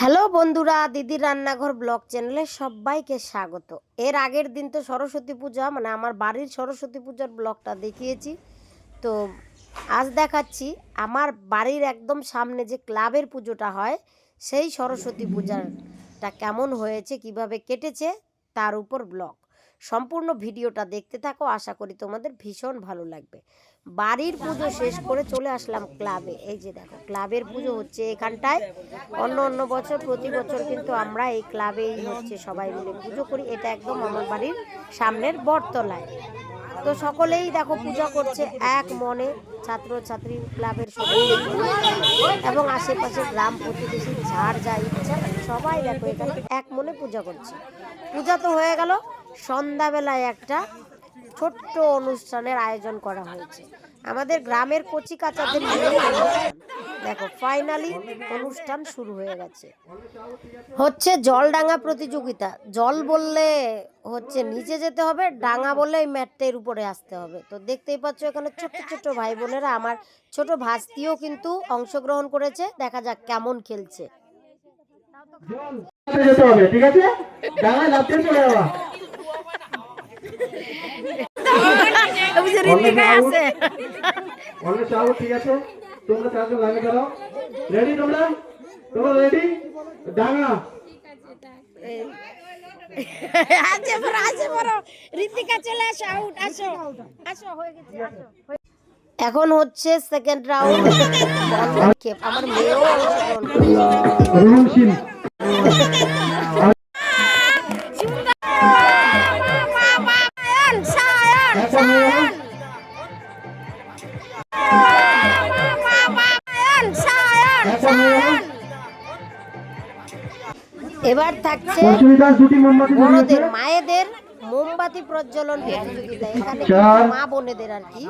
Hello বন্ধুরা, দিদি রান্নাঘর ব্লগ চ্যানেলে সবাইকে স্বাগত। এর আগের দিন তো সরস্বতী পূজা মানে আমার বাড়ির সরস্বতী পূজার ব্লগটা দেখিয়েছি। তো আজ দেখাচ্ছি আমার বাড়ির একদম সামনে যে ক্লাবের পুজোটা হয় সেই সরস্বতী পূজাটা কেমন হয়েছে, কিভাবে কেটেছে তার উপর ব্লগ। সম্পূর্ণ ভিডিওটা দেখতে থাকো, আশা করি তোমাদের ভীষণ ভালো লাগবে। বাড়ির পুজো শেষ করে চলে আসলাম ক্লাবে। এই যে দেখো ক্লাবের পুজো হচ্ছে এখানটায়। অন্য বছর প্রতি বছর কিন্তু আমরা এই ক্লাবেই হচ্ছে সবাই মিলে পুজো করি। এটা একদম আমার বাড়ির সামনের বটতলায়। তো সকলেই দেখো পূজা করছে এক মনে, ছাত্রছাত্রী ক্লাবের সবাই এবং আশেপাশে গ্রাম প্রতিবেশী যার যা ইচ্ছা সবাই দেখো এখানে এক মনে পূজা করছে। পূজা তো হয়ে গেল, সন্ধ্যাবেলায় একটা ছোট্ট অনুষ্ঠানের আয়োজন করা হয়েছে আমাদের গ্রামের কচি কাচাদের নিয়ে। দেখো ফাইনালি অনুষ্ঠান শুরু হয়ে গেছে। হচ্ছে জল ডাঙা প্রতিযোগিতা। জল বললে হচ্ছে নিচে যেতে হবে, ডাঙা বললে এই ম্যাটটার উপরে আসতে হবে। তো দেখতেই পাচ্ছ এখানে ছোট ছোট ভাই বোনেরা, আমার ছোট ভাস্তিও কিন্তু অংশগ্রহণ করেছে। দেখা যাক কেমন খেলছে। ঠিক আছে, ডাঙায় লাফতে চলে যাওয়া। ঠিক আছে, তোমরা চারজন লাইনে দাঁড়াও। রেডি? তোমরা রেডি? ডাঙা এখন হচ্ছে সেকেন্ড রাউন্ড। আমার মেয়েও অংশগ্রহণ এবার থাকছে বড়দের মায়েদের মোমবাতি প্রজ্বলন প্রতিযোগিতা। এখানে মা বোনেদের আর কি।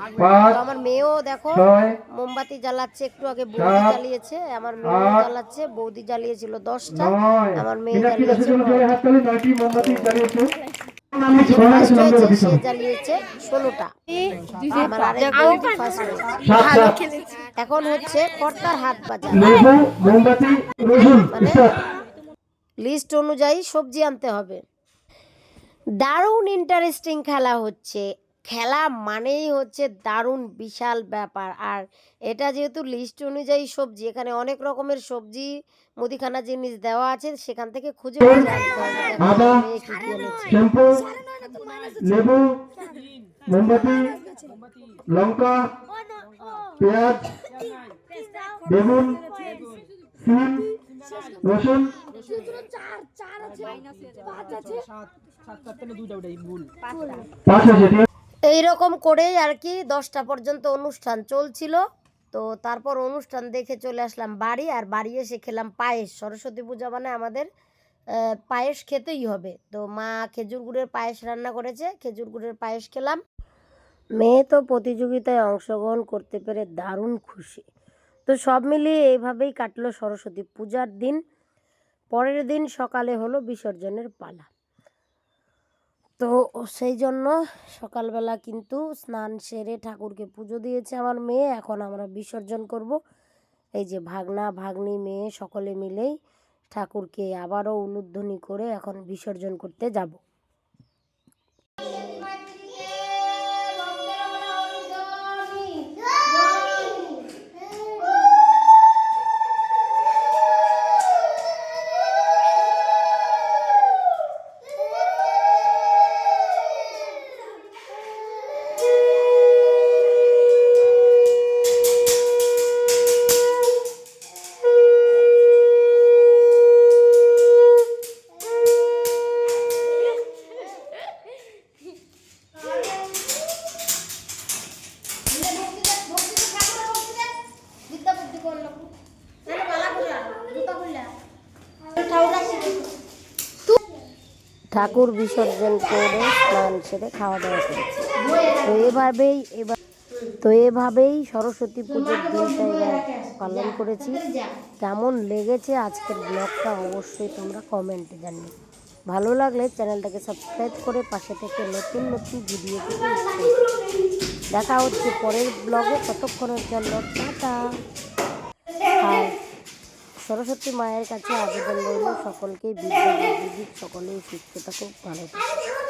আমার মেয়েও দেখো মোমবাতি জ্বালাচ্ছে, একটু আগে বৌদি জ্বালিয়েছে, আমার মেয়েও জ্বালাচ্ছে। বৌদি জ্বালিয়েছিল 10টা, আমার মেয়ে জ্বালিয়েছে 16টা। এখন হচ্ছে কর্তার হাত বাজা, লিস্ট অনুযায়ী সবজি আনতে হবে। দারুণ ইন্টারেস্টিং খেলা হচ্ছে। খেলা মানেই হচ্ছে দারুণ বিশাল ব্যাপার। আর এটা যেহেতু লিস্ট অনুযায়ী সবজি, এখানে অনেক রকমের সবজি মুদিখানা জিনিস দেওয়া আছে, সেখান থেকে খুঁজে লেবু, মোমবাতি, লঙ্কা, পেঁয়াজ, বেগুন, সিম, রসুন। এইরকম করেই আর কি 10টা পর্যন্ত অনুষ্ঠান চলছিল। তো তারপর অনুষ্ঠান দেখে চলে আসলাম বাড়ি। আর বাড়ি এসে খেলাম পায়েস। সরস্বতী পূজা মানে আমাদের পায়েস খেতেই হবে। তো মা খেজুর গুড়ের পায়েস রান্না করেছে, খেজুর গুড়ের পায়েস খেলাম। মেয়ে তো প্রতিযোগিতায় অংশগ্রহণ করতে পেরে দারুণ খুশি। তো সব মিলিয়ে এইভাবেই কাটলো সরস্বতী পূজার দিন। পরের দিন সকালে হলো বিসর্জনের পালা। তো সেই জন্য সকালবেলা কিন্তু স্নান সেরে ঠাকুরকে পুজো দিয়েছে আমার মেয়ে। এখন আমরা বিসর্জন করব। এই যে ভাগনা ভাগ্নি মেয়ে সকলে মিলেই ঠাকুরকে আবারও উলুধ্বনি করে এখন বিসর্জন করতে যাব। ঠাকুর বিসর্জন করে স্নান সেরে খাওয়া দাওয়া করেছে। তো এভাবেই সরস্বতী পুজোর দিনটা এবার পালন করেছি। কেমন লেগেছে আজকের ব্লগটা অবশ্যই তোমরা কমেন্টে জানিও। ভালো লাগলে চ্যানেলটাকে সাবস্ক্রাইব করে পাশে থেকে নতুন নতুন ভিডিও দেখা হচ্ছে পরের ব্লগে। ততক্ষণের জন্য টাটা। আর সরস্বতী মায়ের কাছে আবেদন রইল সকলকেই বিদ্যা বুদ্ধি দিক, সকলেই সুস্থ থাকুক, ভালো থাকুক।